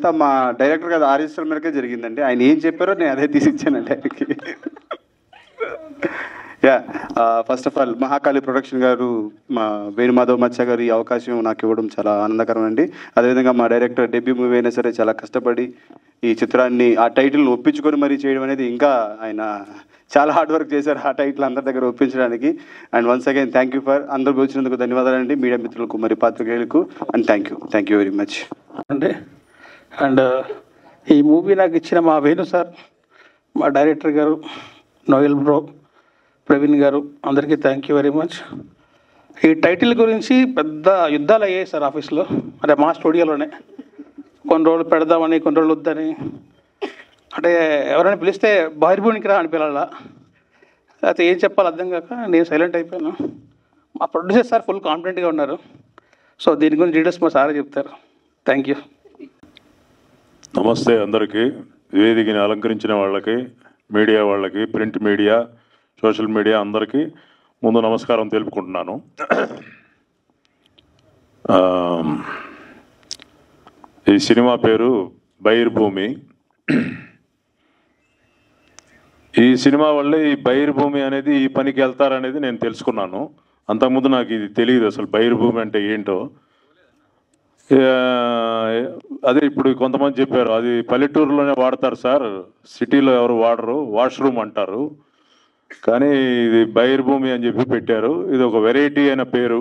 ఇదంతా మా డైరెక్టర్ గారు ఆర్ఎస్ఎల్ మేరకే జరిగిందండి. ఆయన ఏం చెప్పారో నేను అదే తీసిచ్చానండి ఆయనకి. Yeah, first of all Mahakali production గారు, మా వేణుమాధవ్ మచ్చ గారు ఈ అవకాశం నాకు ఇవ్వడం చాలా ఆనందకరం అండి. అదేవిధంగా మా డైరెక్టర్ డెబ్యూ మూవీ అయినా సరే చాలా కష్టపడి ఈ చిత్రాన్ని ఆ టైటిల్ని ఒప్పించుకొని మరీ చేయడం అనేది, ఇంకా ఆయన చాలా హార్డ్ వర్క్ చేశారు ఆ టైటిల్ అందరి దగ్గర ఒప్పించడానికి. And once again thank you for అందరికి వచ్చినందుకు ధన్యవాదాలండి, మీడియా మిత్రులకు మరి పాత్రికేయులకు. And thank you very much అండి. అండ్ ఈ మూవీ నాకు ఇచ్చిన మా వేణు సార్, మా డైరెక్టర్ గారు, నోయల్ బ్రో, ప్రవీణ్ గారు, అందరికీ థ్యాంక్ యూ వెరీ మచ్. ఈ టైటిల్ గురించి పెద్ద యుద్ధాలు అయ్యాయి సార్ ఆఫీస్లో, అంటే మా స్టూడియోలోనే. కొన్ని రోజులు పెడదామని, కొన్ని రోజులు వద్దని, అంటే ఎవరైనా పిలిస్తే బహిర్భూమికి రా అని పిలాలా, అయితే ఏం చెప్పాలి అర్థం కాక నేను సైలెంట్ అయిపోయాను. మా ప్రొడ్యూసర్ సార్ ఫుల్ కాన్ఫిడెంట్గా ఉన్నారు. సో దీని గురించి డీటెయిల్స్ మా సారే చెప్తారు. Thank you. నమస్తే అందరికీ. వేదికని అలంకరించిన వాళ్ళకి, మీడియా వాళ్ళకి, ప్రింట్ మీడియా, సోషల్ మీడియా అందరికీ ముందు నమస్కారం తెలుపుకుంటున్నాను. ఈ సినిమా పేరు బైర్భూమి. ఈ సినిమా వల్లే ఈ బైర్భూమి అనేది ఈ పనికి వెళ్తారనేది నేను తెలుసుకున్నాను. అంతకుముందు నాకు ఇది తెలియదు అసలు బైర్భూమి అంటే ఏంటో. అదే ఇప్పుడు కొంతమంది చెప్పారు అది పల్లెటూరులోనే వాడతారు సార్, సిటీలో ఎవరు వాడరు, వాష్రూమ్ అంటారు. కానీ ఇది బైర్భూమి అని చెప్పి పెట్టారు. ఇది ఒక వెరైటీ అయిన పేరు.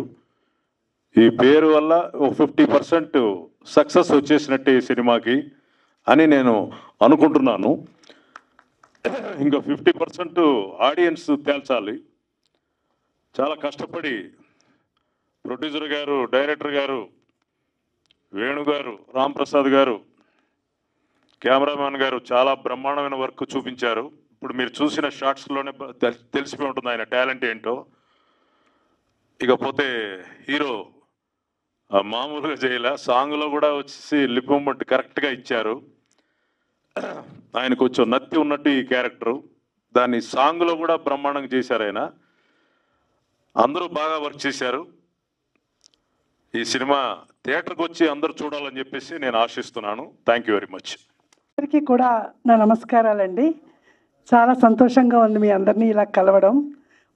ఈ పేరు వల్ల ఒక 50% సక్సెస్ వచ్చేసినట్టే ఈ సినిమాకి అని నేను అనుకుంటున్నాను. ఇంకా 50% ఆడియన్స్ తేల్చాలి. చాలా కష్టపడి ప్రొడ్యూసర్ గారు, డైరెక్టర్ గారు, వేణుగారు, రాంప్రసాద్ గారు, కెమెరామ్యాన్ గారు చాలా బ్రహ్మాండమైన వర్క్ చూపించారు. ఇప్పుడు మీరు చూసిన షార్ట్స్లోనే తెలిసిపోయి ఉంటుంది ఆయన టాలెంట్ ఏంటో. ఇకపోతే హీరో మామూలుగా చేయలే, సాంగ్లో కూడా వచ్చేసి లిప్ మూమెంట్ కరెక్ట్గా ఇచ్చారు. ఆయన కొంచెం నత్తి ఉన్నట్టు ఈ క్యారెక్టరు, దాన్ని సాంగ్లో కూడా బ్రహ్మాండంగా చేశారు ఆయన. అందరూ బాగా వర్క్ చేశారు. ఈ సినిమా థియేటర్కి వచ్చి అందరూ చూడాలని చెప్పేసి నేను ఆశిస్తున్నాను. Thank you very much. అందరికీ కూడా నా నమస్కారాలండి. చాలా సంతోషంగా ఉంది మీ అందరినీ ఇలా కలవడం.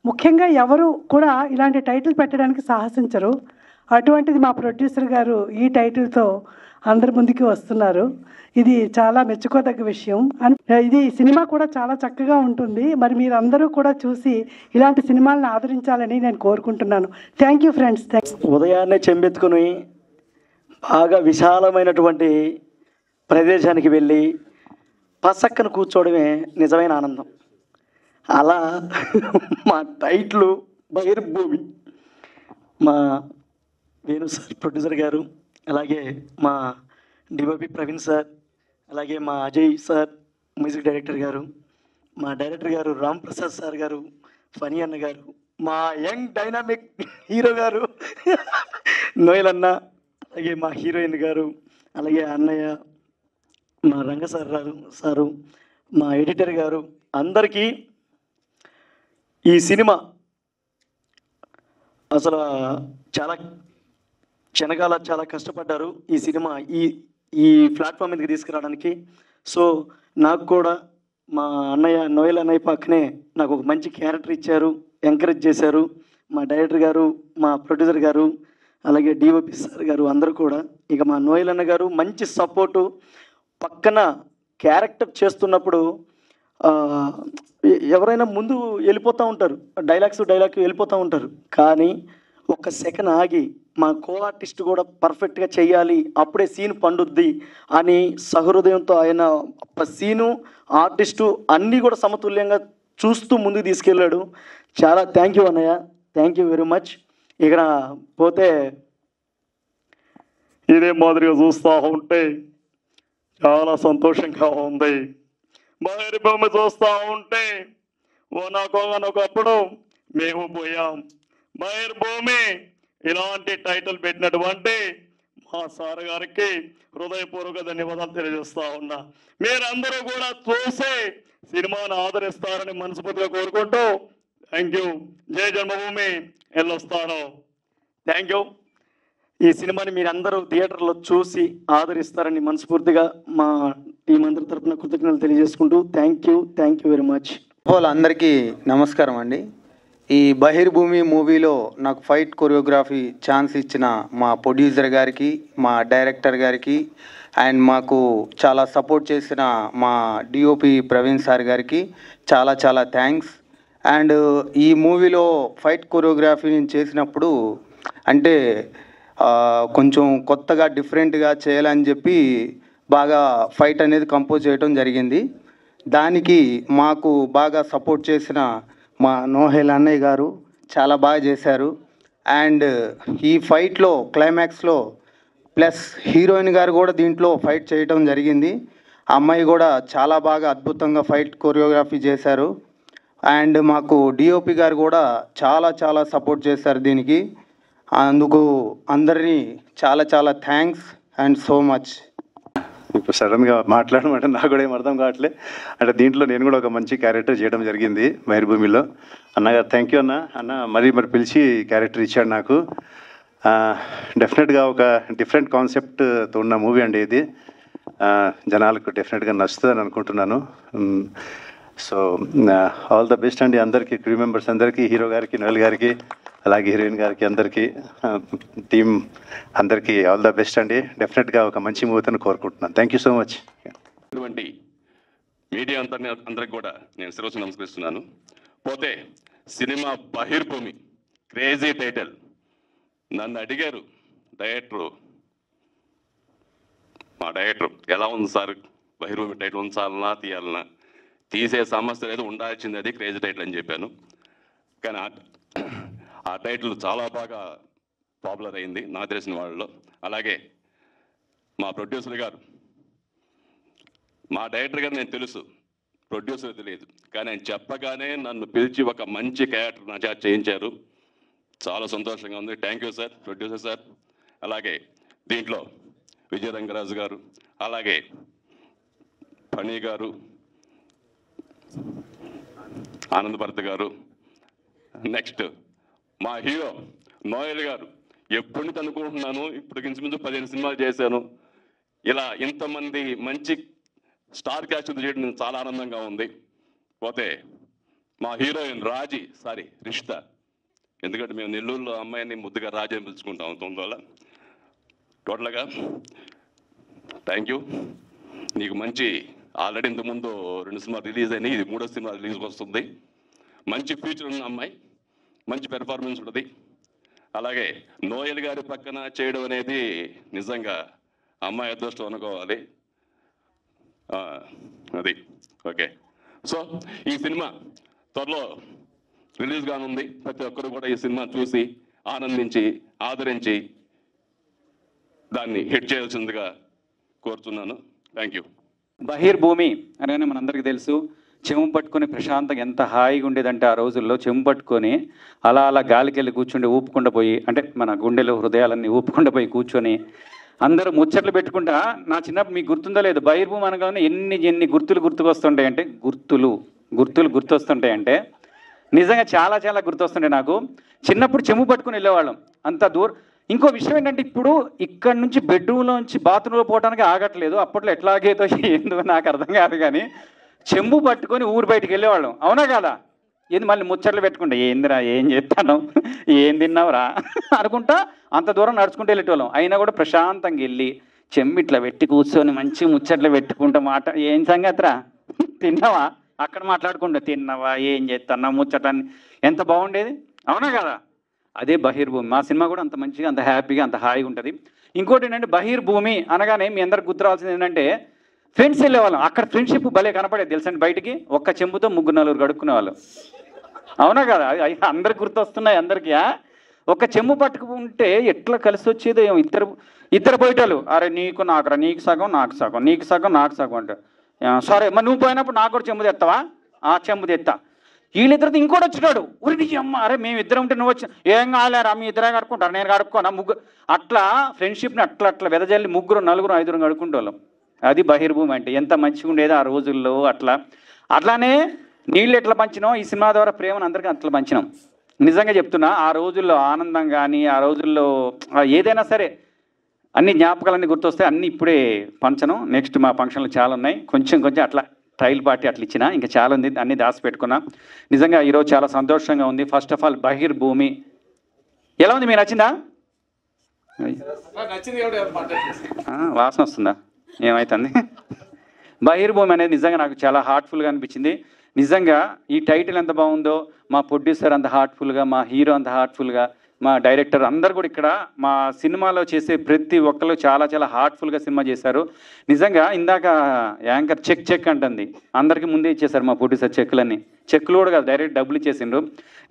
ముఖ్యంగా ఎవరు కూడా ఇలాంటి టైటిల్ పెట్టడానికి సాహసించరు. అటువంటిది మా ప్రొడ్యూసర్ గారు ఈ టైటిల్తో అందరి ముందుకి వస్తున్నారు. ఇది చాలా మెచ్చుకోదగ్గ విషయం. ఇది సినిమా కూడా చాలా చక్కగా ఉంటుంది. మరి మీరందరూ కూడా చూసి ఇలాంటి సినిమాలను ఆదరించాలని నేను కోరుకుంటున్నాను. Thank you friends. ఉదయాన్నే చెంబెత్తుకుని బాగా విశాలమైనటువంటి ప్రదేశానికి వెళ్ళి పసక్కన కూర్చోవడమే నిజమైన ఆనందం. అలా మా టైటిల్ బైర్భూమి, మా వేణు సార్ ప్రొడ్యూసర్ గారు, అలాగే మా డిఓపి ప్రవీణ్ సార్, అలాగే మా అజయ్ సార్ మ్యూజిక్ డైరెక్టర్ గారు, మా డైరెక్టర్ గారు రాంప్రసాద్ సార్ గారు, ఫనీ అన్న గారు, మా యంగ్ డైనామిక్ హీరో గారు నోయల్ అన్న, అలాగే మా హీరోయిన్ గారు, అలాగే అన్నయ్య, మా రంగసార్ సారు, మా ఎడిటర్ గారు, అందరికీ ఈ సినిమా అసలు చాలా క్షణకాల చాలా కష్టపడ్డారు ఈ సినిమా ఈ ప్లాట్ఫామ్ మీదకి తీసుకురావడానికి. సో నాకు కూడా మా అన్నయ్య నోయల్ అన్నయ్య పక్కనే నాకు ఒక మంచి క్యారెక్టర్ ఇచ్చారు, ఎంకరేజ్ చేశారు. మా డైరెక్టర్ గారు, మా ప్రొడ్యూసర్ గారు, అలాగే డిఓపి సార్ గారు అందరూ కూడా. ఇక మా నోయల్ అన్న గారు మంచి సపోర్టు. పక్కన క్యారెక్టర్ చేస్తున్నప్పుడు ఎవరైనా ముందు వెళ్ళిపోతూ ఉంటారు, డైలాగ్ వెళ్ళిపోతూ ఉంటారు. కానీ ఒక సెకండ్ ఆగి మా కో ఆర్టిస్ట్ కూడా పర్ఫెక్ట్గా చేయాలి, అప్పుడే సీన్ పండుద్ది అని సహృదయంతో ఆయన సీను, ఆర్టిస్టు అన్నీ కూడా సమతుల్యంగా చూస్తూ ముందుకు తీసుకెళ్ళాడు. చాలా థ్యాంక్ యూ అన్నయ్య, థ్యాంక్ యూ వెరీ మచ్. ఇక్కడ పోతే ఇదే మాదిరిగా చూస్తూ ఉంటే చాలా సంతోషంగా ఉంది. బైర్భూమి చూస్తూ ఉంటే ఒకప్పుడు మేము పోయాం. బైర్భూమి ఇలాంటి టైటిల్ పెట్టినటువంటి మా సార్ గారికి హృదయపూర్వక ధన్యవాదాలు తెలియజేస్తా ఉన్నా. మీరందరూ కూడా చూసి సినిమాను ఆదరిస్తారని మనస్ఫూర్తిగా కోరుకుంటూ థ్యాంక్ యూ. జై జన్మభూమి, వెళ్ళొస్తాను. Thank you. ఈ సినిమాని మీరందరూ థియేటర్లో చూసి ఆదరిస్తారని మనస్ఫూర్తిగా మా టీం అందరి తరపున కృతజ్ఞతలు తెలియజేసుకుంటూ థ్యాంక్ యూ వెరీ మచ్. అందరికీ నమస్కారం అండి. ఈ బహిర్భూమి మూవీలో నాకు ఫైట్ కొరియోగ్రఫీ ఛాన్స్ ఇచ్చిన మా ప్రొడ్యూసర్ గారికి, మా డైరెక్టర్ గారికి అండ్ మాకు చాలా సపోర్ట్ చేసిన మా డిఓపి ప్రవీణ్ సార్ గారికి చాలా చాలా థ్యాంక్స్. అండ్ ఈ మూవీలో ఫైట్ కొరియోగ్రఫీ నేను చేసినప్పుడు అంటే కొంచెం కొత్తగా డిఫరెంట్గా చేయాలని చెప్పి బాగా ఫైట్ అనేది కంపోజ్ చేయడం జరిగింది. దానికి మాకు బాగా సపోర్ట్ చేసిన మా నోహెల్ అన్నయ్య గారు చాలా బాగా చేశారు. అండ్ ఈ ఫైట్లో క్లైమాక్స్లో ప్లస్ హీరోయిన్ గారు కూడా దీంట్లో ఫైట్ చేయడం జరిగింది. ఆ అమ్మాయి కూడా చాలా బాగా అద్భుతంగా ఫైట్ కొరియోగ్రఫీ చేశారు. అండ్ మాకు డిఓపి గారు కూడా చాలా చాలా సపోర్ట్ చేశారు దీనికి. అందుకు అందరినీ చాలా చాలా థ్యాంక్స్ అండ్ సో మచ్. ఇప్పుడు సడన్గా మాట్లాడమంటే నాకు కూడా ఏం అర్థం కావట్లే. అంటే దీంట్లో నేను కూడా ఒక మంచి క్యారెక్టర్ చేయడం జరిగింది బహిర్భూమిలో. అన్నగారు థ్యాంక్ యూ అన్న మరి పిలిచి క్యారెక్టర్ ఇచ్చాడు నాకు. డెఫినెట్గా ఒక డిఫరెంట్ కాన్సెప్ట్తో ఉన్న మూవీ అండి ఇది. జనాలకు డెఫినెట్గా నచ్చుతుందని అనుకుంటున్నాను. సో ఆల్ ద బెస్ట్ అండి అందరికీ, క్రూ మెంబర్స్ అందరికీ, హీరో గారికి, నోయల్ గారికి, అలాగే హీరోయిన్ గారికి, అందరికీ, టీమ్ అందరికీ ఆల్ ద బెస్ట్ అండి. డెఫినెట్గా ఒక మంచి మూవీతో కోరుకుంటున్నాను. Thank you so much. ఇటువంటి మీడియా అందరికి కూడా నేను శిరస్సు నమస్కరిస్తున్నాను. పోతే సినిమా బహిర్భూమి క్రేజీ టైటిల్. నన్ను అడిగారు మా డైరెక్టర్ ఎలా ఉంది సార్ బహిర్భూమి టైటిల్ ఉంచాలన్నా తీయాలన్నా, తీసే సమస్య లేదు, ఉండాల్సింది అది క్రేజీ టైటిల్ అని చెప్పాను. కానీ ఆ టైటిల్ చాలా బాగా పాపులర్ అయింది నాకు తెలిసిన వాళ్ళలో. అలాగే మా ప్రొడ్యూసర్ గారు, మా డైరెక్టర్ గారు నేను తెలుసు, ప్రొడ్యూసర్ తెలియదు, కానీ ఆయన చెప్పగానే నన్ను పిలిచి ఒక మంచి క్యారెక్టర్ నా చేత చేయించారు. చాలా సంతోషంగా ఉంది. Thank you sir, producer sir. అలాగే దీంట్లో విజయ రంగరాజు గారు, అలాగే ఫణి గారు, ఆనంద్ భరత్ గారు, నెక్స్ట్ మా హీరో నోయల్ గారు. ఎప్పటి నుంచి అనుకుంటున్నాను, ఇప్పుడు ఇంచుమించు 15 సినిమాలు చేశాను. ఇలా ఇంతమంది మంచి స్టార్ క్యాస్ట్ చేయడం చాలా ఆనందంగా ఉంది. పోతే మా హీరోయిన్ రిషిత, ఎందుకంటే మేము నెల్లూరులో అమ్మాయిని ముద్దుగా రాజీ అని పిలుచుకుంటాం. అందువల్ల టోటల్గా థ్యాంక్ యూ. నీకు మంచి ఆల్రెడీ ఇంతకుముందు 2 సినిమాలు రిలీజ్ అయినాయి, ఇది 3వ సినిమా రిలీజ్కి వస్తుంది. మంచి ఫ్యూచర్ ఉన్న అమ్మాయి, మంచి పెర్ఫార్మెన్స్ ఉంటుంది. అలాగే నోయల్ గారి పక్కన చేయడం అనేది నిజంగా అమ్మాయి అదృష్టం అనుకోవాలి. అది ఓకే. సో ఈ సినిమా త్వరలో రిలీజ్ కానుంది. ప్రతి ఒక్కరు కూడా ఈ సినిమా చూసి ఆనందించి ఆదరించి దాన్ని హిట్ చేయాల్సిందిగా కోరుతున్నాను. Thank you. బహిర్భూమి అనగానే మనందరికీ తెలుసు, చెంబు పట్టుకొని ప్రశాంతంగా ఎంత హాయిగా ఉండేదంటే ఆ రోజుల్లో చెంబు పట్టుకొని అలా అలా గాలికి వెళ్ళి కూర్చుండి ఊపుకుండా పోయి, అంటే మన గుండెలు హృదయాలన్నీ ఊపుకుండా పోయి కూర్చొని అందరూ ముచ్చట్లు పెట్టుకుంటా. నా చిన్నప్పుడు మీకు గుర్తుందో లేదు, బహిర్భూమి అనగానే ఎన్ని గుర్తులు గుర్తుకొస్తుంటాయంటే గుర్తొస్తుంటాయంటే నిజంగా చాలా చాలా గుర్తొస్తుంటాయి నాకు. చిన్నప్పుడు చెంబు పట్టుకుని వెళ్ళేవాళ్ళం అంత దూరం. ఇంకో విషయం ఏంటంటే, ఇప్పుడు ఇక్కడ నుంచి బెడ్రూమ్లోంచి బాత్రూంలో పోవడానికి ఆగట్లేదు. అప్పట్లో ఎట్లాగేదో ఎందుకు నాకు అర్థం కాదు, కానీ చెంబు పట్టుకొని ఊరు బయటికి వెళ్ళేవాళ్ళం. అవునా కదా? ఏంది మళ్ళీ ముచ్చట్లు పెట్టుకుంటా, ఏందిరా ఏం చేస్తాను, ఏం తిన్నావురా అనుకుంటా అంత దూరం నడుచుకుంటూ వెళ్ళేటోళ్ళం. అయినా కూడా ప్రశాంతంగా వెళ్ళి చెంబు ఇట్లా పెట్టి కూర్చొని మంచి ముచ్చట్లు పెట్టుకుంటా ఏం సంగతిరా తిన్నావా, అక్కడ మాట్లాడుకుంటా తిన్నావా, ఏం చేస్తున్నావు, ముచ్చటాన్ని ఎంత బాగుండేది. అవునా కదా? అదే బహిర్భూమి. మా సినిమా కూడా అంత మంచిగా, అంత హ్యాపీగా, అంత హాయిగా ఉంటుంది. ఇంకోటి ఏంటంటే, బహిర్భూమి అనగానే మీ అందరికి గుర్తురావాల్సింది ఏంటంటే, ఫ్రెండ్స్ వెళ్ళేవాళ్ళం. అక్కడ ఫ్రెండ్షిప్ భలే కనపడేది తెలుసండి. బయటికి ఒక్క చెంబుతో 3-4 కడుక్కునే వాళ్ళు. అవునా కదా? అందరికి గుర్తొస్తున్నాయి అందరికీ. ఒక చెంబు పట్టుకుంటే ఎట్లా కలిసి వచ్చేదో ఇద్దరు పోయేటోళ్ళు. అరే నీకు నాకురా, నీకు సగం నాకు సగం, నీకు సగం నాకు సగం అంటే, సరే మరి నువ్వు పోయినప్పుడు నాకు కూడా చెంబు తెస్తావా? ఆ చెంబు తెస్తా. వీళ్ళిద్దరితో ఇంకోటి వచ్చినాడు, ఉరికి అమ్మ, అరే మేము ఇద్దరం ఉంటే నువ్వు వచ్చి ఏం కాలేరా మీ ఇద్దరే కడుక్కుంటారు, నేను కడుక్కోనా, ముగ్గురు. అట్లా ఫ్రెండ్షిప్ని అట్లా వెదజల్లి 3, 4, 5 కడుక్కుంటోళ్ళం. అది బహిర్భూమి అంటే. ఎంత మంచిగా ఉండేది ఆ రోజుల్లో. అట్లానే నీళ్ళు ఎట్లా పంచినాం, ఈ సినిమా ద్వారా ప్రేమను అందరికీ అట్లా పంచినాం. నిజంగా చెప్తున్నా, ఆ రోజుల్లో ఆనందం కానీ ఆ రోజుల్లో ఏదైనా సరే అన్ని జ్ఞాపకాలన్నీ గుర్తొస్తాయి. అన్నీ ఇప్పుడే పంచను. నెక్స్ట్ మా ఫంక్షన్లు చాలా ఉన్నాయి. కొంచెం అట్లా ట్రైల్ పార్టీ అట్లా ఇచ్చిన, ఇంకా చాలా ఉంది, అన్నీ దాచి పెట్టుకున్నా. నిజంగా ఈరోజు చాలా సంతోషంగా ఉంది. ఫస్ట్ ఆఫ్ ఆల్ బహిర్భూమి ఎలా ఉంది, మీకు నచ్చిందా? వాసన వస్తుందా? ఏమవుతుంది? బహిర్భూమి అనేది నిజంగా నాకు చాలా హార్ట్ఫుల్గా అనిపించింది. నిజంగా ఈ టైటిల్ ఎంత బాగుందో, మా ప్రొడ్యూసర్ అంత హార్ట్ఫుల్గా, మా హీరో అంత హార్ట్ఫుల్గా, మా డైరెక్టర్ అందరు కూడా ఇక్కడ మా సినిమాలో చేసే ప్రతి ఒక్కరు చాలా చాలా హార్ట్ఫుల్గా సినిమా చేశారు. నిజంగా ఇందాక యాంకర్ చెక్ అంటుంది, అందరికీ ముందే ఇచ్చేశారు మా ప్రొడ్యూసర్ చెక్కులు కూడా కాదు, డైరెక్ట్ డబ్బులు ఇచ్చేసిండ్రు.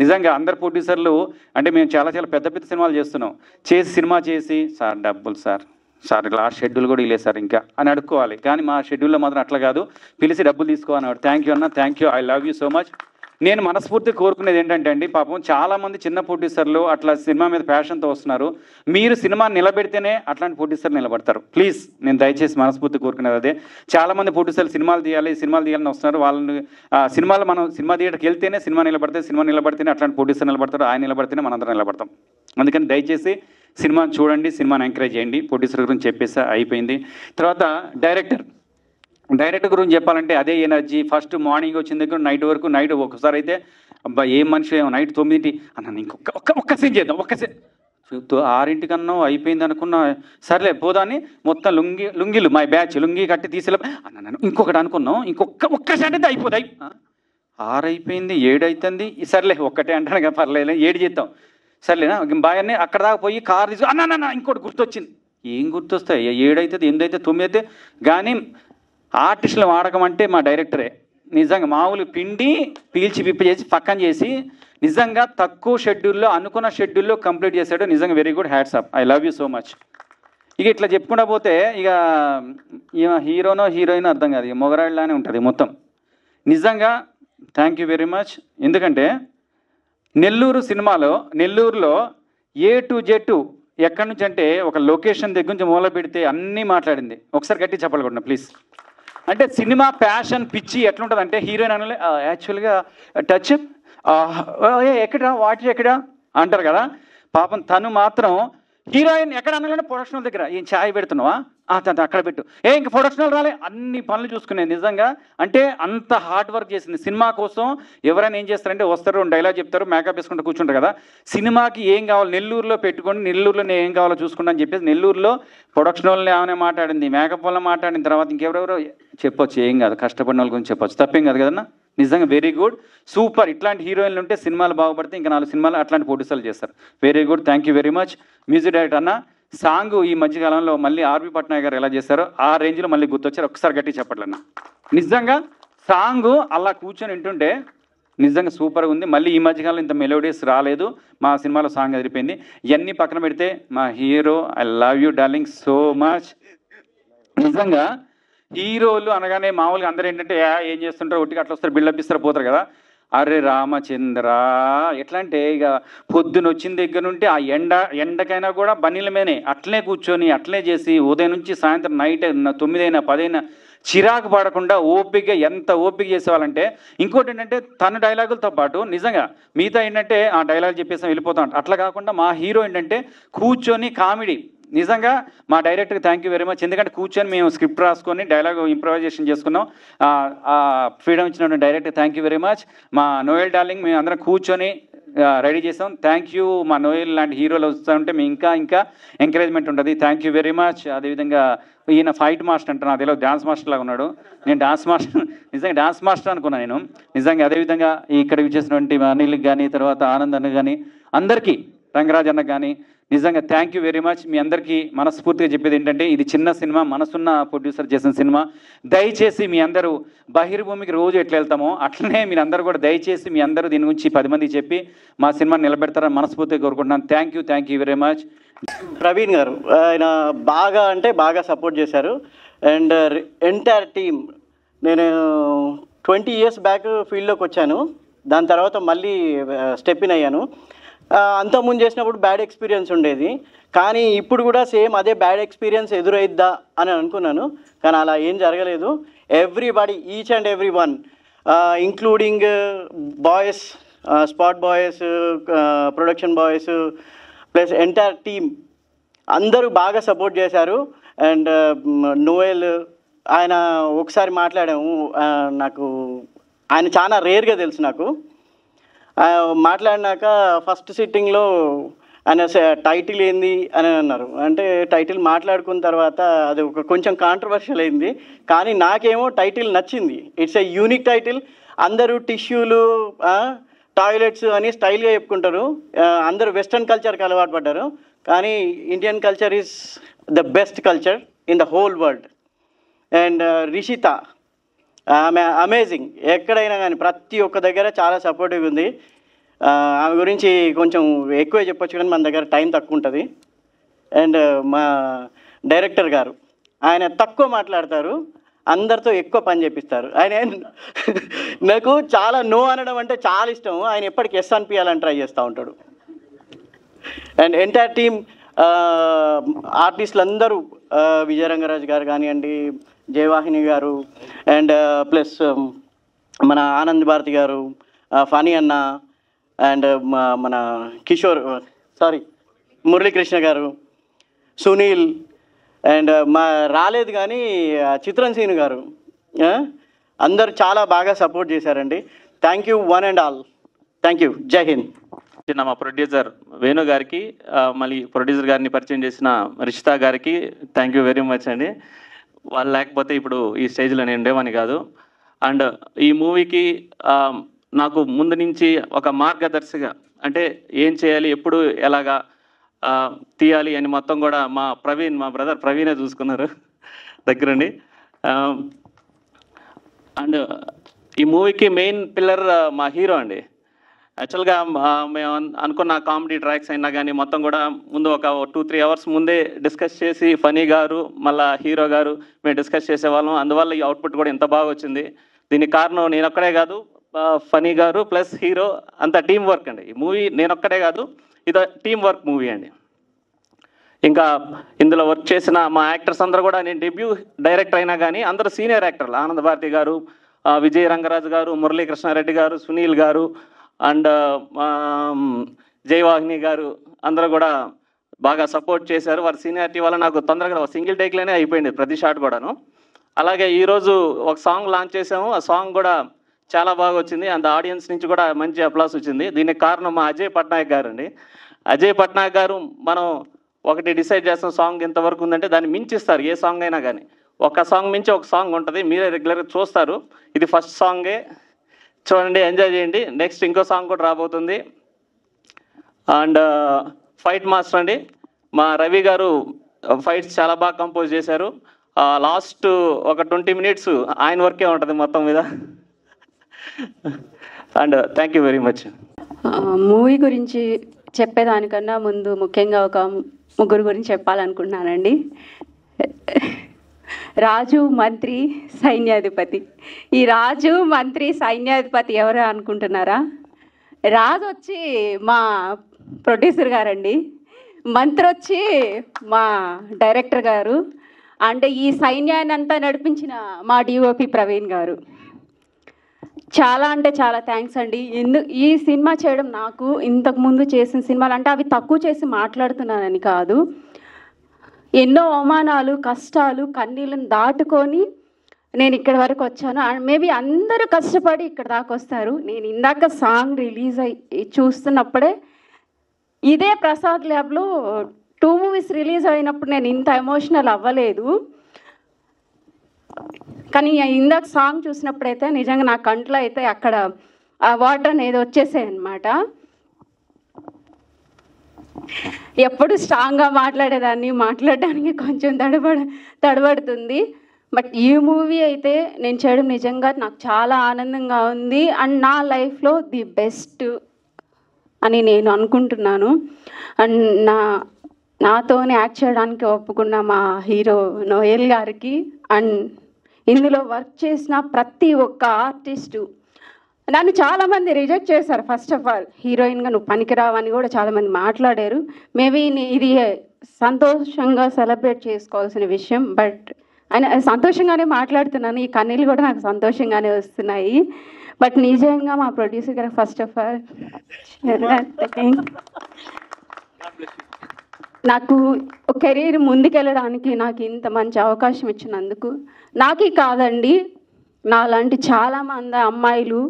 నిజంగా అందరు ప్రొడ్యూసర్లు అంటే మేము చాలా చాలా పెద్ద సినిమాలు చేస్తున్నాం, సినిమా చేసి సార్ డబ్బులు సార్ లాస్ట్ షెడ్యూల్ కూడా ఇలే సార్ ఇంకా అని అడుక్కోవాలి. కానీ మా షెడ్యూల్లో మాత్రం అట్లా కాదు, పిలిచి డబ్బులు తీసుకోవాలన్నాడు. థ్యాంక్ యూ అన్న, thank you, I love you so much. నేను మనస్ఫూర్తిగా కోరుకునేది ఏంటంటే అండి, పాపం చాలామంది చిన్న ప్రొడ్యూసర్లు అట్లా సినిమా మీద ప్యాషన్తో వస్తున్నారు. మీరు సినిమా నిలబెడితేనే అట్లాంటి ప్రొడ్యూసర్లు నిలబడతారు. ప్లీజ్, నేను దయచేసి మనస్ఫూర్తి కోరుకునేది అదే. చాలామంది ప్రొడ్యూసర్లు సినిమాలు తీయాలని వస్తున్నారు. వాళ్ళని సినిమాలు మనం సినిమా థియేటర్కి వెళ్తేనే సినిమా నిలబడితేనే అట్లాంటి ప్రొడ్యూసర్ నిలబడతారు. ఆయన నిలబడితేనే మనందరం నిలబడతాం. అందుకని దయచేసి సినిమాని చూడండి, సినిమాని ఎంకరేజ్ చేయండి. ప్రొడ్యూసర్ గురించి చెప్పేసి అయిపోయింది. తర్వాత డైరెక్టర్ గురించి చెప్పాలంటే అదే ఎనర్జీ. ఫస్ట్ మార్నింగ్ వచ్చిన దగ్గర నైట్ ఒకసారి అయితే అబ్బా ఏం మనిషి, నైట్ 9 అన్న ఒక్క సీన్ చేద్దాం, 6 కన్నా అయిపోయింది అనుకున్నా. సర్లే పోదాన్ని మొత్తం లుంగీలు మా బ్యాచ్ లుంగి కట్టి తీసేలా అన్న ఇంకొకటి అనుకున్నాం, ఒక్క షాట్ అయితే అయిపోతాయి. 6 అయిపోయింది, 7 అవుతుంది, సర్లే ఒక్కటే అంటాను కదా, పర్లేదు 7 చేద్దాం, సర్లేనా బాయ్ అన్నీ అక్కడ దాకా పోయి కార్ తీసు అన్న ఇంకోటి గుర్తొచ్చింది. ఏం గుర్తొస్తాయి? 7 అవుతుంది, 8 అయితే 9 అయితే. కానీ ఆర్టిస్టులు వాడకం అంటే మా డైరెక్టరే. నిజంగా మామూలు పిండి పీల్చి విప్పి చేసి పక్కన చేసి నిజంగా తక్కువ షెడ్యూల్లో అనుకున్న షెడ్యూల్లో కంప్లీట్ చేశాడు. నిజంగా very good, hats off, I love you so much. ఇక ఇట్లా చెప్పుకుంటా పోతే ఇక హీరోనో హీరోయినో అర్థం కాదు, ఇక మొగరాళ్ళలానే ఉంటుంది మొత్తం. నిజంగా థ్యాంక్ యూ వెరీ మచ్. ఎందుకంటే నెల్లూరులో A to Z ఎక్కడి నుంచి అంటే ఒక లొకేషన్ దగ్గర నుంచి మూల పెడితే అన్నీ మాట్లాడింది. ఒకసారి గట్టి చెప్పాలి కూడా ప్లీజ్. అంటే సినిమా ప్యాషన్ పిచ్చి ఎట్లుంటుంది అంటే హీరోయిన్ అనలే యాక్చువల్గా టచ్ ఎక్కడా వాచ్ ఎక్కడా అంటారు కదా. పాపం తను మాత్రం హీరోయిన్ ఎక్కడ అనగానే ప్రొడక్షనల్ దగ్గర ఏం ఛాయ్ పెడుతున్నావా, అక్కడ పెట్టు, ఇంక ప్రొడక్షనల్ రాలే, అన్ని పనులు చూసుకునేది. నిజంగా అంటే అంత హార్డ్ వర్క్ చేసింది సినిమా కోసం. ఎవరైనా ఏం చేస్తారంటే వస్తారు, డైలాగ్ చెప్తారు, మేకప్ వేసుకుంటూ కూర్చుంటారు కదా. సినిమాకి ఏం కావాలి నెల్లూరులో పెట్టుకోండి, నెల్లూరులో నేను ఏం కావాలో చూసుకుంటా అని చెప్పేసి నెల్లూరులో ప్రొడక్షన్ వాళ్ళని ఏమైనా మాట్లాడింది, మేకప్ వాళ్ళని మాట్లాడిన తర్వాత ఇంకెవరెవరో చెప్పొచ్చు, ఏం కాదు, కష్టపడిన వాళ్ళ గురించి చెప్పొచ్చు, తప్పేం కాదు కదన్నా. నిజంగా వెరీ గుడ్, సూపర్. ఇట్లాంటి హీరోయిన్లు ఉంటే సినిమాలు బాగుపడితే ఇంకా 4 సినిమాలు అట్లాంటి ప్రొడ్యూసర్లు చేస్తారు. Very good, thank you very much. Music director అన్న సాంగ్ ఈ మధ్యకాలంలో మళ్ళీ ఆర్వి పట్నాయక్ గారు ఎలా చేశారో ఆ రేంజ్లో మళ్ళీ గుర్తొచ్చారు. ఒకసారి గట్టి చెప్పట్లన్న. నిజంగా సాంగ్ అలా కూర్చొని వింటుంటే నిజంగా సూపర్గా ఉంది. మళ్ళీ ఈ మధ్యకాలంలో ఇంత మెలోడీస్ రాలేదు. మా సినిమాలో సాంగ్ అదిరిపోయింది. ఇవన్నీ పక్కన పెడితే మా hero, I love you darling so much. నిజంగా హీరోలు అనగానే మామూలుగా అందరూ ఏంటంటే ఏం చేస్తుంటారు, ఒట్టిగా అట్లా వస్తారు, బిల్డప్ ఇస్తారు, పోతారు కదా. అరే రామచంద్ర ఎట్లా అంటే ఇక పొద్దున వచ్చిన దగ్గర నుండి ఆ ఎండకైనా కూడా బన్నీల మీదనే అట్లే కూర్చొని అట్లే చేసి ఉదయం నుంచి సాయంత్రం నైట్ 9 అయినా 10 అయినా చిరాకు పడకుండా ఎంత ఓపిక చేసేవాళ్ళంటే. ఇంకోటి ఏంటంటే తన డైలాగులతో పాటు నిజంగా మిగతా ఏంటంటే ఆ డైలాగ్ చెప్పేసి వెళ్ళిపోతాం. అట్లా కాకుండా మా హీరో ఏంటంటే కూర్చొని కామెడీ. నిజంగా మా డైరెక్టర్కి థ్యాంక్ యూ వెరీ మచ్. ఎందుకంటే కూర్చొని మేము స్క్రిప్ట్ రాసుకొని డైలాగ్ ఇంప్రవైజేషన్ చేసుకున్నాం. ఫ్రీడమ్ ఇచ్చినటువంటి director thank you very much. మా నోయల్ డార్లింగ్ మేము అందరం కూర్చొని రెడీ చేసాం. Thank you. మా నోయల్ లాంటి హీరోలు వస్తూ ఉంటే మేము ఇంకా ఎంకరేజ్మెంట్ ఉంటుంది. Thank you very much. అదేవిధంగా ఈయన ఫైట్ మాస్టర్ అంటారు, అదేలో డాన్స్ మాస్టర్ లాగా ఉన్నాడు. నేను డాన్స్ మాస్టర్, నిజంగా డాన్స్ మాస్టర్ అనుకున్నాను నేను. నిజంగా అదేవిధంగా ఇక్కడ చేసినటువంటి అనిల్కి కానీ, తర్వాత ఆనంద్ అన్న కానీ, అందరికీ, రంగరాజ్ అన్నకు కానీ నిజంగా థ్యాంక్ యూ వెరీ మచ్. మీ అందరికీ మనస్ఫూర్తిగా చెప్పేది ఏంటంటే ఇది చిన్న సినిమా, మనసున్న ప్రొడ్యూసర్ చేసిన సినిమా. దయచేసి మీ అందరూ బహిర్భూమికి రోజు ఎట్లా వెళ్తామో అట్లనే మీరు అందరూ కూడా దయచేసి మీ అందరూ దీని గురించి 10 మందికి చెప్పి మా సినిమాని నిలబెడతారని మనస్ఫూర్తిగా కోరుకుంటున్నాను. Thank you very much. Praveen గారు ఆయన బాగా సపోర్ట్ చేశారు. And entire team. నేను 20 years బ్యాక్ ఫీల్డ్లోకి వచ్చాను, దాని తర్వాత మళ్ళీ స్టెప్ ఇన్ అయ్యాను. అంతకుముందు చేసినప్పుడు బ్యాడ్ ఎక్స్పీరియన్స్ ఉండేది, కానీ ఇప్పుడు కూడా సేమ్ అదే బ్యాడ్ ఎక్స్పీరియన్స్ ఎదురైద్దా అని అనుకున్నాను, కానీ అలా ఏం జరగలేదు. Everybody, each and every one, including boys, spot boys, production boys plus entire team అందరూ బాగా సపోర్ట్ చేశారు. అండ్ నోయల్ ఆయన ఒకసారి మాట్లాడాము, నాకు ఆయన చాలా రేర్గా తెలుసు నాకు. మాట్లాడినాక ఫస్ట్ సిట్టింగ్లో ఆయన టైటిల్ ఏంది అని అన్నారు. అంటే టైటిల్ మాట్లాడుకున్న తర్వాత అది ఒక కొంచెం కాంట్రవర్షియల్ అయింది, కానీ నాకేమో టైటిల్ నచ్చింది. It's a unique title. అందరూ టిష్యూలు, టాయిలెట్స్ అని స్టైల్గా చెప్పుకుంటారు, అందరూ వెస్ట్రన్ కల్చర్కి అలవాటు పడ్డారు. కానీ Indian culture is the best culture in the whole world. And Rishitha ఆమె అమేజింగ్, ఎక్కడైనా కానీ ప్రతి ఒక్క దగ్గర చాలా సపోర్టివ్గా ఉంది. ఆమె గురించి కొంచెం ఎక్కువే చెప్పొచ్చు, కానీ మన దగ్గర టైం తక్కువ ఉంటుంది. అండ్ మా డైరెక్టర్ గారు ఆయన తక్కువ మాట్లాడతారు, అందరితో ఎక్కువ పని చేపిస్తారు. ఆయన నాకు చాలా నో అనడం అంటే చాలా ఇష్టం. ఆయన ఎప్పటికి ఎస్ అనిపించాలని ట్రై చేస్తూ ఉంటాడు. అండ్ ఎంటైర్ టీమ్ ఆర్టిస్టులు అందరూ, విజయరంగరాజు గారు కానివ్వండి, జయవాహిని గారు, అండ్ ప్లస్ మన ఆనంద్ భారతి గారు, ఫనీ అన్న, అండ్ మన కిషోర్ మురళీకృష్ణ గారు, సునీల్, అండ్ రాలేదు కానీ చిత్రంసీను గారు, అందరూ చాలా బాగా సపోర్ట్ చేశారండి. Thank you one and all. Thank you. జై హింద్. మా ప్రొడ్యూసర్ వేణు గారికి, మళ్ళీ ప్రొడ్యూసర్ గారిని పరిచయం చేసిన రిషితా గారికి థ్యాంక్ యూ వెరీ మచ్ అండి. వాళ్ళు లేకపోతే ఇప్పుడు ఈ స్టేజ్లో నేను ఉండేవాని కాదు. అండ్ ఈ మూవీకి నాకు ముందు నుంచి ఒక మార్గదర్శిగా, అంటే ఏం చేయాలి, ఎప్పుడు ఎలాగా తీయాలి అని మొత్తం కూడా మా బ్రదర్ ప్రవీణే చూసుకున్నారు దగ్గరండి. అండ్ ఈ మూవీకి మెయిన్ పిల్లర్ మా హీరో అండి. యాక్చువల్గా మేము అనుకున్న కామెడీ ట్రాక్స్ అయినా కానీ మొత్తం కూడా ముందు ఒక 2-3 అవర్స్ ముందే డిస్కస్ చేసి ఫనీ గారు మళ్ళీ హీరో గారు మేము డిస్కస్ చేసేవాళ్ళం. అందువల్ల ఈ అవుట్పుట్ కూడా ఇంత బాగా వచ్చింది. దీనికి కారణం నేను ఒక్కడే కాదు, ఫనీ గారు ప్లస్ హీరో అంత టీం వర్క్ అండి. ఈ మూవీ నేను ఒక్కడే కాదు, ఇది టీం వర్క్ మూవీ అండి. ఇంకా ఇందులో వర్క్ చేసిన మా యాక్టర్స్ అందరూ కూడా, నేను డెబ్యూ డైరెక్టర్ అయినా కానీ అందరూ సీనియర్ యాక్టర్లు. ఆనంద్ భారతి గారు, విజయ రంగరాజు గారు, మురళీకృష్ణారెడ్డి గారు, సునీల్ గారు, అండ్ జయవాహిని గారు అందరూ కూడా బాగా సపోర్ట్ చేశారు. వారి సీనియారిటీ వల్ల నాకు తొందరగా సింగిల్ టేక్లోనే అయిపోయింది ప్రతి షాట్ కూడాను. అలాగే ఈరోజు ఒక సాంగ్ లాంచ్ చేసాము, ఆ సాంగ్ కూడా చాలా బాగా వచ్చింది. అండ్ ఆడియన్స్ నుంచి కూడా మంచి అప్లాస్ వచ్చింది. దీనికి కారణం మా అజయ్ పట్నాయక్ గారు అండి. అజయ్ పట్నాయక్ గారు, మనం ఒకటి డిసైడ్ చేస్తాం సాంగ్ ఎంతవరకు ఉందంటే దాన్ని మించిస్తారు ఏ సాంగ్ అయినా కానీ. ఒక సాంగ్ మించి ఒక సాంగ్ ఉంటుంది, మీరే రెగ్యులర్గా చూస్తారు. ఇది ఫస్ట్ సాంగే, చూడండి, ఎంజాయ్ చేయండి. నెక్స్ట్ ఇంకో సాంగ్ కూడా రాబోతుంది. అండ్ ఫైట్ మాస్టర్ అండి, మా రవి గారు ఫైట్స్ చాలా బాగా కంపోజ్ చేశారు. లాస్ట్ ఒక 20 minutes ఆయన వర్కే ఉంటుంది మొత్తం మీద. And thank you very much. Movie గురించి చెప్పేదానికన్నా ముందు ముఖ్యంగా ఒక ముగ్గురు గురించి చెప్పాలనుకుంటున్నానండి. రాజు, మంత్రి, సైన్యాధిపతి. ఈ రాజు, మంత్రి, సైన్యాధిపతి ఎవరు అనుకుంటున్నారా? రాజు వచ్చి మా ప్రొడ్యూసర్ గారండి, మంత్రి వచ్చి మా డైరెక్టర్ గారు, అంటే ఈ సైన్యాన్ని అంతా నడిపించిన మా డిఓపి ప్రవీణ్ గారు. చాలా అంటే చాలా థ్యాంక్స్ అండి. ఈ సినిమా చేయడం, నాకు ఇంతకుముందు చేసిన సినిమాలు అంటే అవి తక్కువ చేసి మాట్లాడుతున్నానని కాదు, ఎన్నో అవమానాలు, కష్టాలు, కన్నీళ్ళని దాటుకొని నేను ఇక్కడి వరకు వచ్చాను. మేబీ అందరూ కష్టపడి ఇక్కడ దాకా వస్తారు. నేను ఇందాక సాంగ్ రిలీజ్ అయ్యి చూస్తున్నప్పుడే ఇదే ప్రసాద్ ల్యాబ్లో 2 movies రిలీజ్ అయినప్పుడు నేను ఇంత ఎమోషనల్ అవ్వలేదు. కానీ ఇందాక సాంగ్ చూసినప్పుడైతే నిజంగా నా కంట్లో అయితే అక్కడ ఆ వాటర్ అనేది వచ్చేసాయి అన్నమాట. ఎప్పుడు స్ట్రాంగ్గా మాట్లాడేదాన్ని, మాట్లాడడానికి కొంచెం తడబడుతుంది. బట్ ఈ మూవీ అయితే నేను చేయడం నిజంగా నాకు చాలా ఆనందంగా ఉంది. అండ్ నా లైఫ్లో ది బెస్ట్ అని నేను అనుకుంటున్నాను. అండ్ నాతోనే యాక్ట్ చేయడానికి ఒప్పుకున్న మా హీరో నోయల్ గారికి, అండ్ ఇందులో వర్క్ చేసిన ప్రతి ఒక్క ఆర్టిస్టు. నన్ను చాలామంది రిజెక్ట్ చేశారు. ఫస్ట్ ఆఫ్ ఆల్ హీరోయిన్గా నువ్వు పనికిరావని కూడా చాలామంది మాట్లాడారు. మేబీ ఇది సంతోషంగా సెలబ్రేట్ చేసుకోవాల్సిన విషయం, బట్ ఆయన సంతోషంగానే మాట్లాడుతున్నాను. ఈ కన్నీళ్ళు కూడా నాకు సంతోషంగానే వస్తున్నాయి. బట్ నిజంగా మా ప్రొడ్యూసర్ గారు ఫస్ట్ ఆఫ్ ఆల్ నాకు కెరీర్ ముందుకెళ్ళడానికి నాకు ఇంత మంచి అవకాశం ఇచ్చినందుకు నాకే కాదండి, నాలాంటి చాలామంది అమ్మాయిలు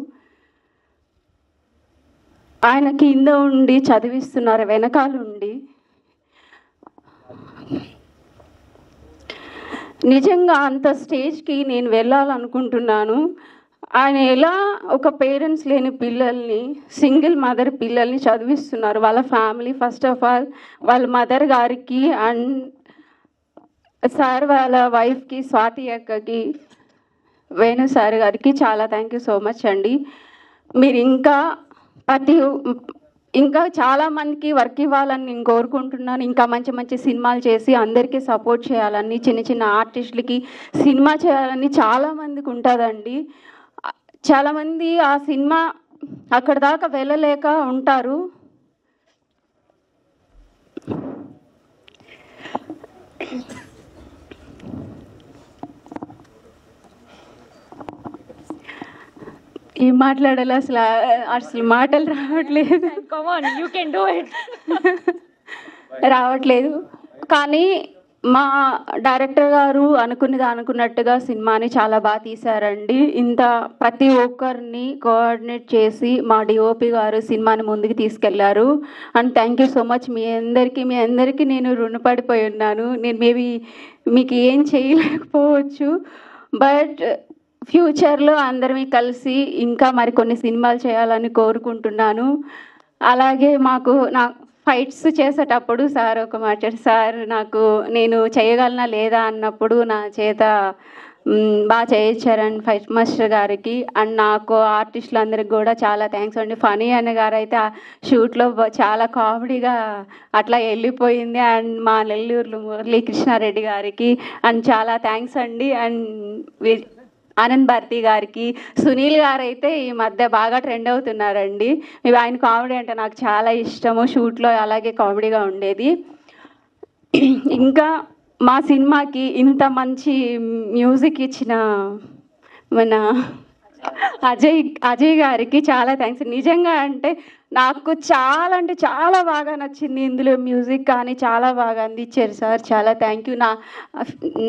ఆయన కింద ఉండి చదివిస్తున్నారు, వెనకాలండి. నిజంగా అంత స్టేజ్కి నేను వెళ్ళాలనుకుంటున్నాను. ఆయన ఎలా ఒక పేరెంట్స్ లేని పిల్లల్ని, సింగిల్ మదర్ పిల్లల్ని చదివిస్తున్నారు. వాళ్ళ ఫ్యామిలీ ఫస్ట్ ఆఫ్ ఆల్ వాళ్ళ మదర్ గారికి అండ్ సార్ వాళ్ళ వైఫ్కి స్వాతి అక్కకి, వేణు సార్ గారికి చాలా థ్యాంక్ యూ సో మచ్ అండి. మీరు ఇంకా చాలామందికి వర్క్ ఇవ్వాలని నేను కోరుకుంటున్నాను. ఇంకా మంచి మంచి సినిమాలు చేసి అందరికీ సపోర్ట్ చేయాలని, చిన్న చిన్న ఆర్టిస్టులకి సినిమా చేయాలని చాలామందికి ఉంటుందండి. చాలామంది ఆ సినిమా అక్కడ దాకా వెళ్ళలేక ఉంటారు. ఏం మాట్లాడాలి అసలు మాటలు రావట్లేదు. రావట్లేదు. కానీ మా డైరెక్టర్ గారు అనుకున్నట్టుగా సినిమాని చాలా బాగా తీశారండి. ఇంత ప్రతి ఒక్కరిని కోఆర్డినేట్ చేసి మా డిఓపి గారు సినిమాని ముందుకు తీసుకెళ్లారు. And thank you so much. మీ అందరికీ నేను రుణపడిపోయి ఉన్నాను. నేను మేబీ మీకు ఏం చేయలేకపోవచ్చు, బట్ ఫ్యూచర్లో అందరం కలిసి ఇంకా మరికొన్ని సినిమాలు చేయాలని కోరుకుంటున్నాను. అలాగే నా ఫైట్స్ చేసేటప్పుడు సార్ ఒక మాట, సార్ నేను చేయగలనా లేదా అన్నప్పుడు నా చేత బాగా చేయించారండి ఫైట్ మాస్టర్ గారికి. అండ్ నాకు ఆర్టిస్టులందరికీ కూడా చాలా థ్యాంక్స్ అండి. ఫనీ అన్న గారు అయితే ఆ షూట్లో చాలా కామెడీగా అట్లా వెళ్ళిపోయింది. అండ్ మా నెల్లూరు మురళీ కృష్ణారెడ్డి గారికి అండ్ చాలా థ్యాంక్స్ అండి. అండ్ ఆనంద్ భారతి గారికి, సునీల్ గారు అయితే ఈ మధ్య బాగా ట్రెండ్ అవుతున్నారండి. ఆయన కామెడీ అంటే నాకు చాలా ఇష్టము. షూట్లో అలాగే కామెడీగా ఉండేది. ఇంకా మా సినిమాకి ఇంత మంచి మ్యూజిక్ ఇచ్చిన మన అజయ్ గారికి చాలా థ్యాంక్స్. నిజంగా అంటే నాకు చాలా బాగా నచ్చింది. ఇందులో మ్యూజిక్ కానీ చాలా బాగా అందించారు సార్. చాలా థ్యాంక్ యూ.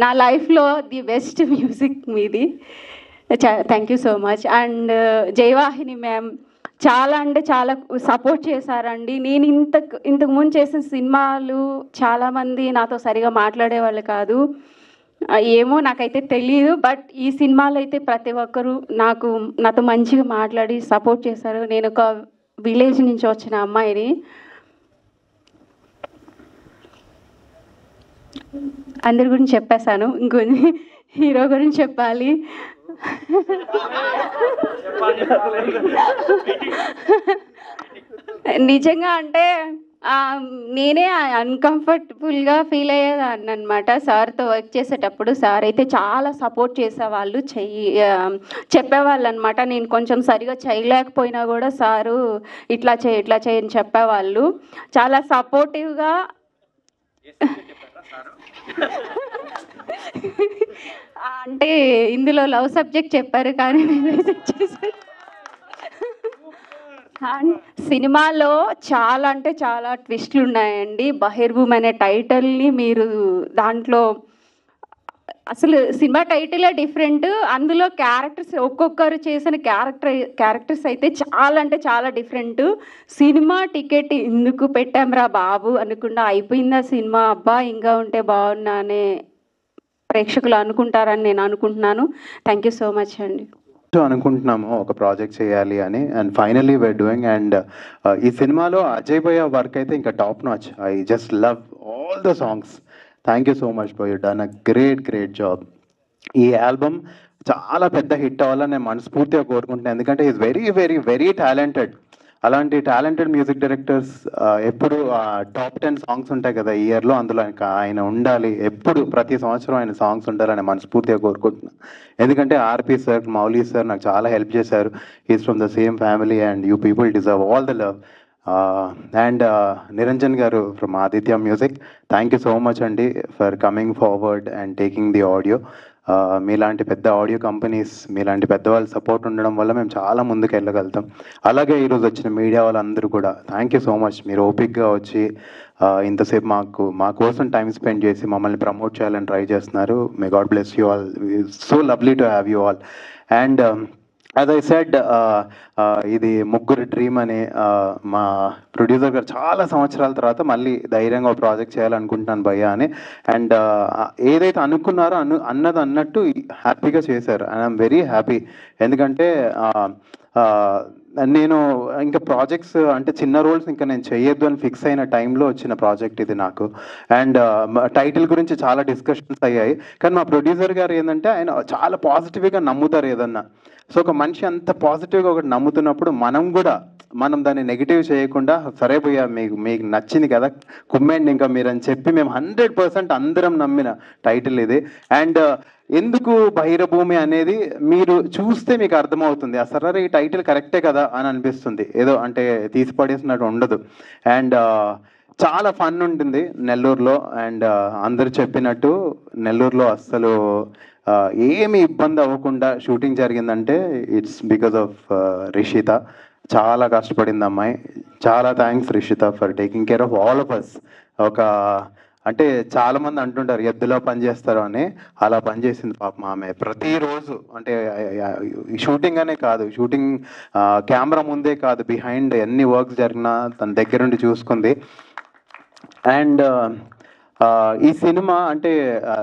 నా లైఫ్లో ది బెస్ట్ మ్యూజిక్ మీది. Thank you so much. And Jayavahini ma'am చాలా సపోర్ట్ చేశారండి. నేను ఇంతకు ముందు చేసిన సినిమాలు చాలామంది నాతో సరిగా మాట్లాడేవాళ్ళు కాదు. ఏమో నాకైతే తెలియదు, బట్ ఈ సినిమాలో అయితే ప్రతి ఒక్కరూ నాతో మంచిగా మాట్లాడి సపోర్ట్ చేశారు. నేను ఒక విలేజ్ నుంచి వచ్చిన అమ్మాయిని. అందరి గురించి చెప్పేశాను. ఇంకొన్ని హీరో గురించి చెప్పాలి. నిజంగా అంటే నేనే అన్కంఫర్టబుల్గా ఫీల్ అయ్యేదాన్ని అనమాట సార్తో వర్క్ చేసేటప్పుడు. సార్ అయితే చాలా సపోర్ట్ చేసేవాళ్ళు, చెప్పేవాళ్ళు అనమాట. నేను కొంచెం సరిగా చేయలేకపోయినా కూడా సారు ఇట్లా చేయి అని చెప్పేవాళ్ళు. చాలా సపోర్టివ్గా. అంటే ఇందులో లవ్ సబ్జెక్ట్ చెప్పారు కానీ నేను రిజెక్ట్ చేశాను. సినిమాలో చాలా ట్విస్ట్లు ఉన్నాయండి. బహిర్భూమి అనే టైటిల్ని మీరు దాంట్లో అసలు సినిమా టైటిలే డిఫరెంట్. అందులో క్యారెక్టర్స్ ఒక్కొక్కరు చేసిన క్యారెక్టర్స్ అయితే చాలా డిఫరెంట్. సినిమా టికెట్ ఎందుకు పెట్టాంరా బాబు అనుకుండా అయిపోయిందా సినిమా, అబ్బా ఇంకా ఉంటే బాగున్నానే ప్రేక్షకులు అనుకుంటారని నేను అనుకుంటున్నాను. థ్యాంక్ యూ సో మచ్ అండి. అనుకుంటున్నాము ఒక ప్రాజెక్ట్ చేయాలి అని, and finally we're doing. And ఈ సినిమాలో అజయ్ భయ్య వర్క్ అయితే ఇంకా top notch. I just love all the songs. Thank you so much for you done a great job. ఈ ఆల్బమ్ చాలా పెద్ద హిట్ అవ్వాలని నేను మనస్ఫూర్తిగా కోరుకుంటున్నాను. ఎందుకంటే ఈజ్ వెరీ టాలెంటెడ్. అలాంటి టాలెంటెడ్ మ్యూజిక్ డైరెక్టర్స్ ఎప్పుడు టాప్ 10 సాంగ్స్ ఉంటాయి కదా ఇయర్లో, అందులో ఆయన ఉండాలి. ఎప్పుడు ప్రతి సంవత్సరం ఆయన సాంగ్స్ ఉండాలని మనస్ఫూర్తిగా కోరుకుంటున్నాను. ఎందుకంటే ఆర్పి సార్, మౌలీ సార్ నాకు చాలా హెల్ప్ చేశారు. Is from the same family and you people deserve all the love. And Niranjan గారు from Aditya music, thank you so much అండి for coming forward and taking the audio. మీలాంటి పెద్ద ఆడియో కంపెనీస్, మీలాంటి పెద్దవాళ్ళ support ఉండడం వల్ల మేము చాలా ముందుకు వెళ్ళగలుగుతాం. అలాగే ఈరోజు వచ్చిన మీడియా వాళ్ళందరూ కూడా థ్యాంక్ యూ సో మచ్. మీరు ఓపిక్గా వచ్చి ఇంతసేపు మా కోసం టైం స్పెండ్ చేసి మమ్మల్ని ప్రమోట్ చేయాలని ట్రై చేస్తున్నారు. May God bless you all. So lovely to have you all. And as I said, ఇది ముగ్గురు డ్రీమ్ అని మా ప్రొడ్యూసర్ గారు చాలా సంవత్సరాల తర్వాత మళ్ళీ ధైర్యంగా ఒక ప్రాజెక్ట్ చేయాలనుకుంటున్నాను భయ్యా అని. అండ్ ఏదైతే అనుకున్నారో అన్నది అన్నట్టు హ్యాపీగా చేశారు. And I'm very happy. ఎందుకంటే నేను ఇంకా ప్రాజెక్ట్స్ అంటే చిన్న రోల్స్ ఇంకా నేను చేయొద్దు అని ఫిక్స్ అయిన టైంలో వచ్చిన ప్రాజెక్ట్ ఇది నాకు. అండ్ టైటిల్ గురించి చాలా డిస్కషన్స్ అయ్యాయి. కానీ మా ప్రొడ్యూసర్ గారు ఏంటంటే ఆయన చాలా పాజిటివ్గా నమ్ముతారు ఏదన్నా. సో ఒక మనిషి అంత పాజిటివ్గా ఒకటి నమ్ముతున్నప్పుడు మనం దాన్ని నెగిటివ్ చేయకుండా, సరే భయ్యా మీకు నచ్చింది కదా కుమ్మేండి ఇంకా మీరు అని చెప్పి మేము 100% అందరం నమ్మిన టైటిల్ ఇది. అండ్ ఎందుకు బహిరభూమి అనేది మీరు చూస్తే మీకు అర్థమవుతుంది. అసలు ఈ టైటిల్ కరెక్టే కదా అని అనిపిస్తుంది. ఏదో అంటే తీసి పడేసినట్టు ఉండదు. అండ్ చాలా ఫన్ ఉంటుంది నెల్లూరులో. అండ్ అందరు చెప్పినట్టు నెల్లూరులో అస్సలు ఏమి ఇబ్బంది అవ్వకుండా షూటింగ్ జరిగిందంటే ఇట్స్ బికాజ్ ఆఫ్ రిషిత. చాలా కష్టపడింది అమ్మాయి. చాలా thanks Rishitha for taking care of all of us. అంటే చాలా మంది అంటుంటారు ఎద్దులో పని చేస్తారు అని, అలా పనిచేసింది పాపం ఆమె. ప్రతిరోజు అంటే షూటింగ్ అనే కాదు, షూటింగ్ కెమెరా ముందే కాదు, బిహైండ్ ఎన్ని వర్క్స్ జరిగినా తన దగ్గరుండి చూసుకుంది. అండ్ ఈ సినిమా అంటే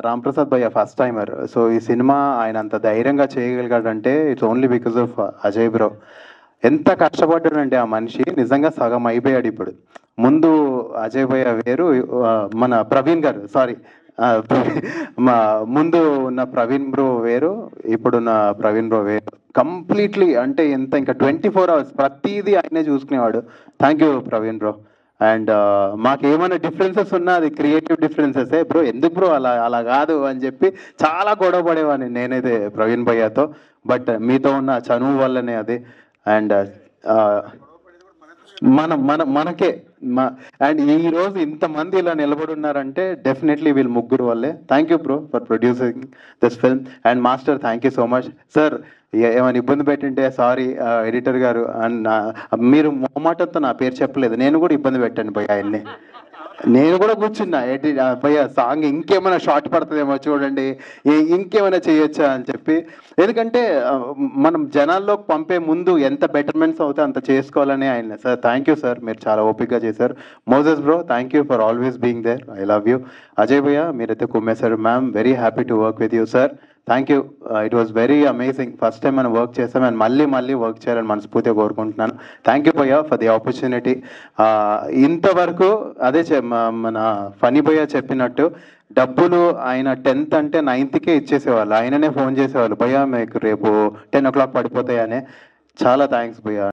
రాంప్రసాద్ భయ్య ఫస్ట్ టైమర్. సో ఈ సినిమా ఆయన అంత ధైర్యంగా చేయగలిగాడంటే it's only because of Ajay bro. ఎంత కష్టపడ్డాడంటే ఆ మనిషి నిజంగా సగం అయిపోయాడు. ఇప్పుడు ముందు అజయ్ భయ్య వేరు, మన ప్రవీణ్ గారు ముందు ఉన్న ప్రవీణ్ బ్రో వేరు, ఇప్పుడున్న ప్రవీణ్ బ్రో వేరు. కంప్లీట్లీ అంటే ఇంకా 24 hours ప్రతిదీ ఆయనే చూసుకునేవాడు. Thank you Praveen bro. And మాకేమైనా డిఫరెన్సెస్ ఉన్నా అది క్రియేటివ్ డిఫరెన్సెసే బ్రో. ఎందుకు బ్రో అలా కాదు అని చెప్పి చాలా గొడవ పడేవాడిని నేనైతే ప్రవీణ్ భయ్యతో. బట్ మీతో ఉన్న చనువు వల్లనే అది. అండ్ మనకే అండ్ ఈ రోజు ఇంతమంది ఇలా నిలబడి ఉన్నారంటే డెఫినెట్లీ వీళ్ళు ముగ్గురు వల్లే. Thank you bro for producing this film. And master thank you so much. Sir ఏమైనా ఇబ్బంది పెట్టింటే సారీ ఎడిటర్ గారు. అండ్ మీరు మొహమాటంతో నా పేరు చెప్పలేదు, నేను కూడా ఇబ్బంది పెట్టాను భయ్య ఆయన్ని. నేను కూడా కూర్చున్నా భయ్య సాంగ్ ఇంకేమైనా షార్ట్ పడుతుందేమో చూడండి, ఇంకేమైనా చేయొచ్చా అని చెప్పి. ఎందుకంటే మనం జనాల్లోకి పంపే ముందు ఎంత బెటర్మెంట్స్ అవుతే అంత చేసుకోవాలని ఆయన. సార్ థ్యాంక్ యూ సార్, మీరు చాలా ఓపికగా చేశారు. Moses bro thank you for always being there. I love you. Ajay భయ్య మీరైతే కుమ్మేశారు. Ma'am very happy to work with you sir. Thank you. It was very amazing. First time మనం work చేస్తాం and మళ్ళీ వర్క్ చేయాలని మనస్ఫూర్తిగా కోరుకుంటున్నాను. థ్యాంక్ యూ భయ్య ఫర్ ది ఆపర్చునిటీ. ఇంతవరకు అదే మన ఫనీ భయ్య చెప్పినట్టు డబ్బులు ఆయన 10th అంటే 9th ఇచ్చేసేవాళ్ళు. ఆయననే ఫోన్ చేసేవాళ్ళు, భయ్య మీకు రేపు 10 o'clock పడిపోతాయని. చాలా థ్యాంక్స్ భయ్య.